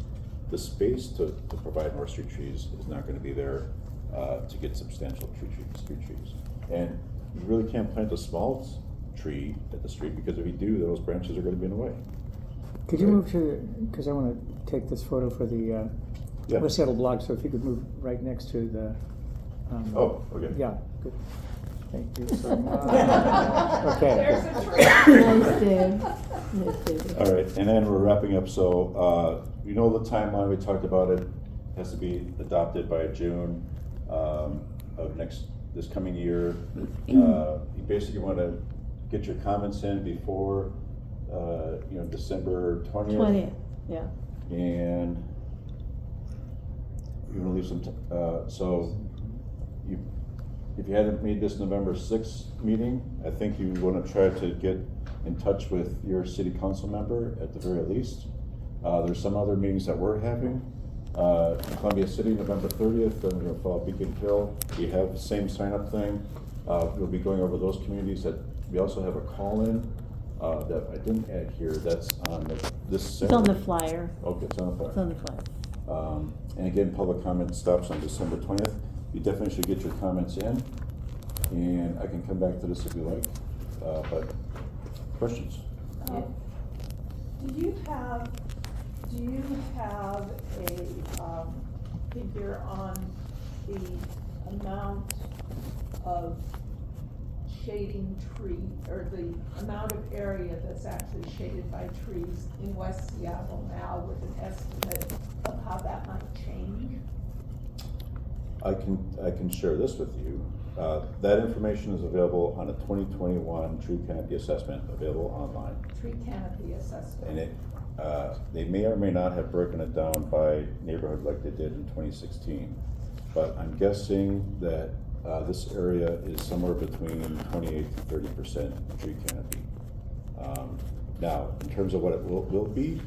The space to provide more street trees is not gonna be there to get substantial street trees. And you really can't plant a small tree at the street, because if you do, those branches are gonna be in the way. Could you move to, because I want to take this photo for the Yeah. West Seattle blog, so if you could move right next to the. Oh, okay. Yeah, good. Thank you so much. Okay. There's a tree. Nice, Dave. Nice, Dave. All right, and then we're wrapping up, so, you know the timeline, we talked about it, has to be adopted by June of this coming year. You basically wanna get your comments in before December 20th. 20th, yeah. And you wanna leave some, so if you hadn't made this November 6th meeting, I think you wanna try to get in touch with your city council member at the very least. There's some other meetings that we're having. Columbia City, November 30th, then we're gonna follow Beacon Hill. We have the same sign-up thing. We'll be going over those communities that, we also have a call-in, that I didn't add here, that's on this. It's on the flyer. Okay, it's on the flyer. It's on the flyer. And again, public comment stops on December 20th. You definitely should get your comments in, and I can come back to this if you like, but questions? Do you have a figure on the amount of shading tree, or the amount of area that's actually shaded by trees in West Seattle now, with an estimate of how that might change? I can share this with you. That information is available on a 2021 tree canopy assessment, available online. Tree canopy assessment. And they may or may not have broken it down by neighborhood like they did in 2016. But I'm guessing that this area is somewhere between 28 to 30% tree canopy. Now, in terms of what it will be,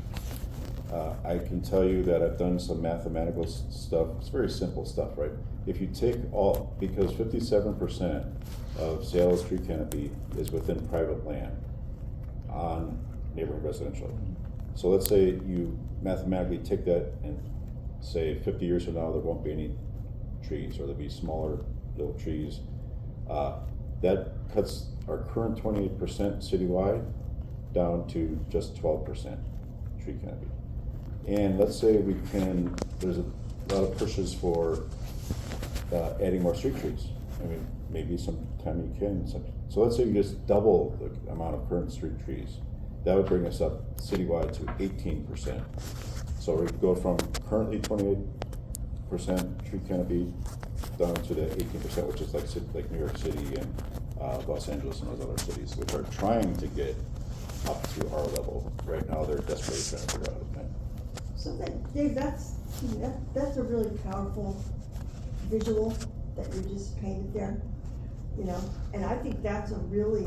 I can tell you that I've done some mathematical stuff. It's very simple stuff, right? If you take because 57% of Seattle's tree canopy is within private land on neighborhood residential. So let's say you mathematically take that and say 50 years from now there won't be any trees, or there'll be smaller little trees. That cuts our current 28% citywide down to just 12% tree canopy. And let's say there's a lot of pushes for adding more street trees. I mean, maybe sometime you can. So let's say you just double the amount of current street trees. That would bring us up citywide to 18%. So we go from currently 28% tree canopy down to the 18%, which is like New York City and Los Angeles and those other cities, which are trying to get up to our level. Right now, they're desperately trying to figure out how to plan. So Dave, that's a really powerful visual that you just painted there, you know, and I think that's a really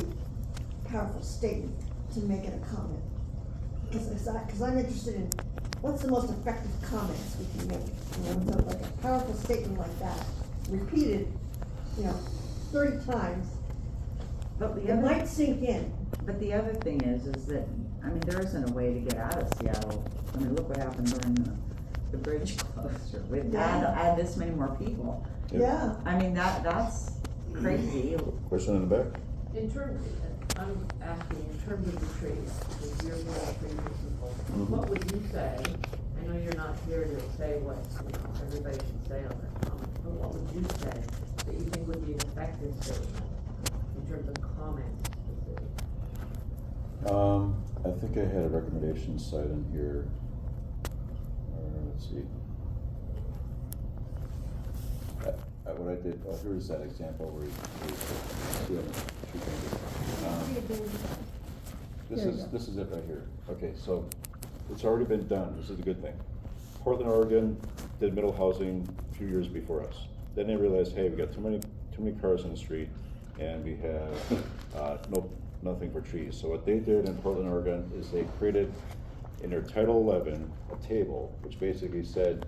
powerful statement to make in a comment. Because I'm interested in what's the most effective comments we can make, you know, so like a powerful statement like that, repeated, 30 times, But the it other, might sink in. but the other thing is that, I mean, there isn't a way to get out of Seattle. I mean, look what happened when the bridge closed, with add this many more people. Yeah. I mean, that's crazy. Question in the back? In terms, I'm asking, in terms of the trees, if you're going to treat people, what would you say? I know you're not here to say what, everybody should say on their comments, but what would you say that you think would be an effective statement in terms of comments to the city? I think I had a recommendation site in here. Let's see. What I did, here's that example where this is it right here. Okay, so it's already been done. This is a good thing. Portland, Oregon did middle housing a few years before us. Then they realized, hey, we got too many cars on the street, and we have nothing for trees. So what they did in Portland, Oregon is they created in their Title 11 a table which basically said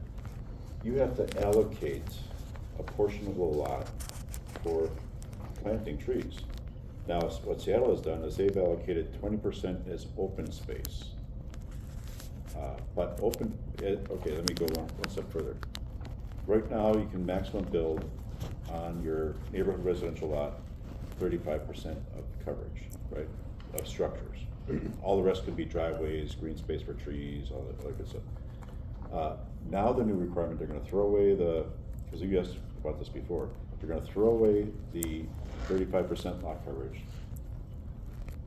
you have to allocate a portion of the lot for planting trees. Now, what Seattle has done is they've allocated 20% as open space. Okay, let me go one step further. Right now, you can maximum build on your neighborhood residential lot 35% of coverage, right, of structures. All the rest could be driveways, green space for trees, all that other good stuff. Now the new requirement, they're gonna throw away because you asked about this before, they're gonna throw away the 35% lot coverage.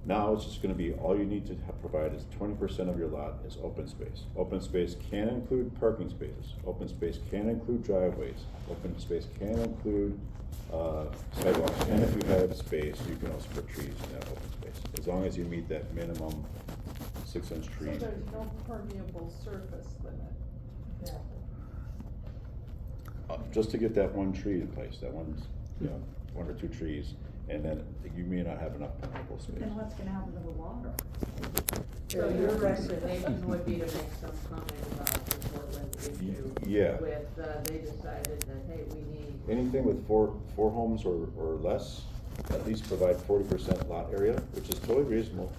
Now it's just gonna be, all you need to provide is 20% of your lot is open space. Open space can include parking spaces. Open space can include driveways. Open space can include sidewalks. And if you have space, you can also put trees in that open space, as long as you meet that minimum 6-inch So tree. there's no permeable surface limit. Just to get that one tree in place, that one, you know, 1 or 2 trees, and then you may not have enough permeable space. Then what's gonna happen to the water? So your recommendation would be to make some comment about the Portland issue? Yeah. With, they decided that, hey, we need. Anything with four homes or less, at least provide 40% lot area, which is totally reasonable.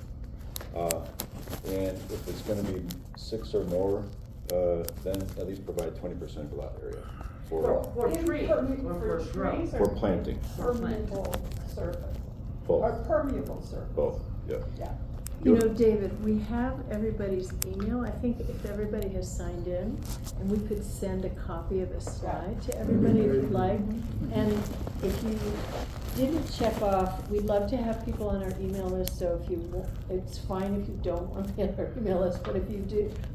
And if it's gonna be 6 or more, then at least provide 20% of the lot area for trees, or for growth. for planting, Permeable surface, both, or permeable surface. both, yeah. Yeah. You know, David, we have everybody's email. I think if everybody has signed in, and we could send a copy of a slide to everybody if you'd like. And if you didn't check off, we'd love to have people on our email list, so if you, it's fine if you don't want to be on our email list, but if you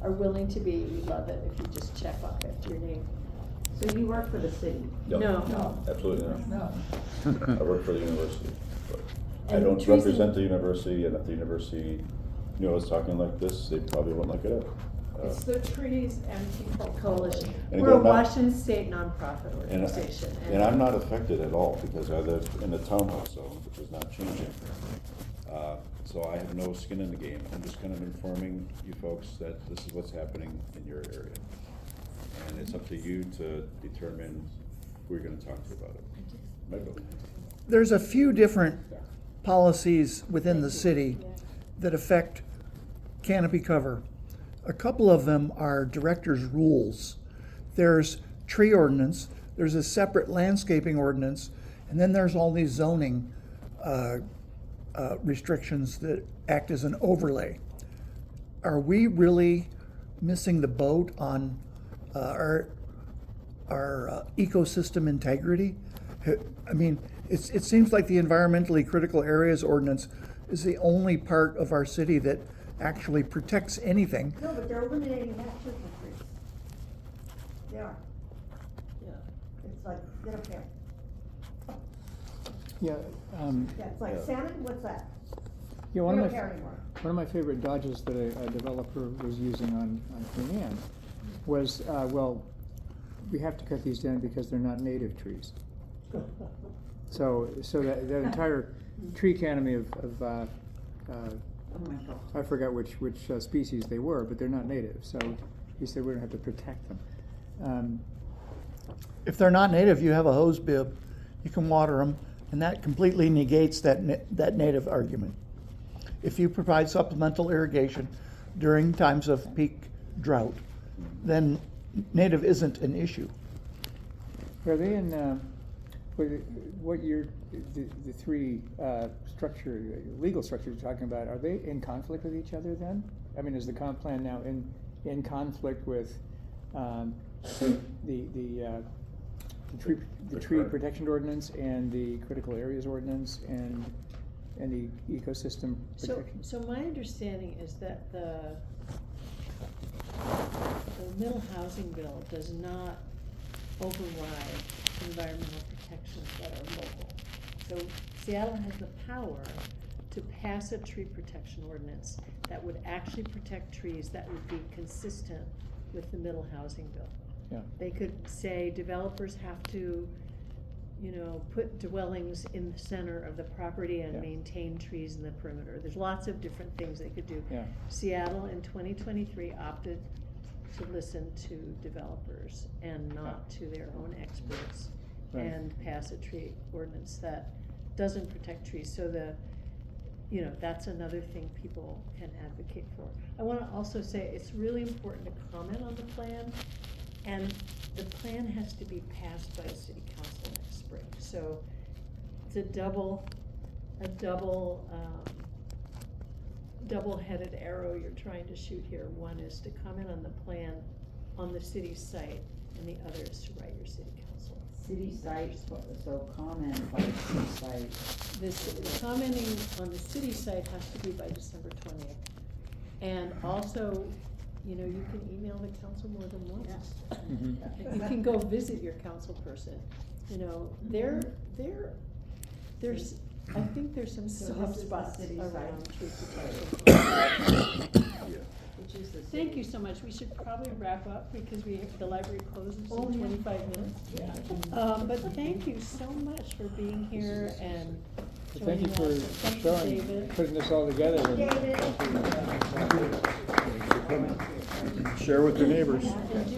are willing to be, we'd love it if you just check off after your name. So you work for the city? No. Absolutely not. No. I work for the university, but I And don't Teresa- represent the university, and if the university knew I was talking like this, they probably wouldn't like it up. It's the Trees and People Coalition. And We're a again, not- Washington State nonprofit organization. And I'm not affected at all, because I live in the townhouse zone, which is not changing. So I have no skin in the game. I'm just kind of informing you folks that this is what's happening in your area. And it's up to you to determine who you're gonna talk to about it. Michael? There's a few different policies within the city that affect canopy cover. A couple of them are director's rules. There's tree ordinance, there's a separate landscaping ordinance, and then there's all these zoning restrictions that act as an overlay. Are we really missing the boat on our ecosystem integrity? I mean, it seems like the environmentally critical areas ordinance is the only part of our city that actually protects anything. No, but they're eliminating that too for trees. They are. Yeah. It's like, they don't care. Yeah, Yeah, it's like salmon, what's that? yeah, They one don't of care anymore. my favorite dodges that a developer was using on Queen Anne was, well, we have to cut these down because they're not native trees. So that entire tree canopy of Oh my God. I forgot which species they were, but they're not native, so he said we're gonna have to protect them. If they're not native, you have a hose bib, you can water them, and that completely negates that native argument. If you provide supplemental irrigation during times of peak drought, then native isn't an issue. Are they in, what year, the three legal structures you're talking about, are they in conflict with each other then? I mean, is the comp plan now in conflict with the tree protection ordinance and the critical areas ordinance and the ecosystem protection? So my understanding is that the middle housing bill does not override environmental protections that are local. So Seattle has the power to pass a tree protection ordinance that would actually protect trees that would be consistent with the middle housing bill. Yeah. They could say developers have to, put dwellings in the center of the property and Yeah. maintain trees in the perimeter. There's lots of different things they could do. Yeah. Seattle in 2023 opted to listen to developers and not to their own experts Right. and pass a tree ordinance that doesn't protect trees. So that's another thing people can advocate for. I wanna also say, it's really important to comment on the plan, and the plan has to be passed by city council next spring. So it's a double-headed arrow you're trying to shoot here. One is to comment on the plan on the city site, and the other is to write your city council. City site, so comment by city site. Commenting on the city site has to be by December 20th. And also, you can email the council more than once. Mhm. You can go visit your council person. There's I think there's some So soft this is the spots city side. around tree protection. Which is the Thank city. you so much. We should probably wrap up because the library closes Oh, in yeah. 25 minutes. But thank you so much for being here and Well, thank you joining for us. Thank you, showing, David. putting this all together. and- David. Share with your neighbors. And do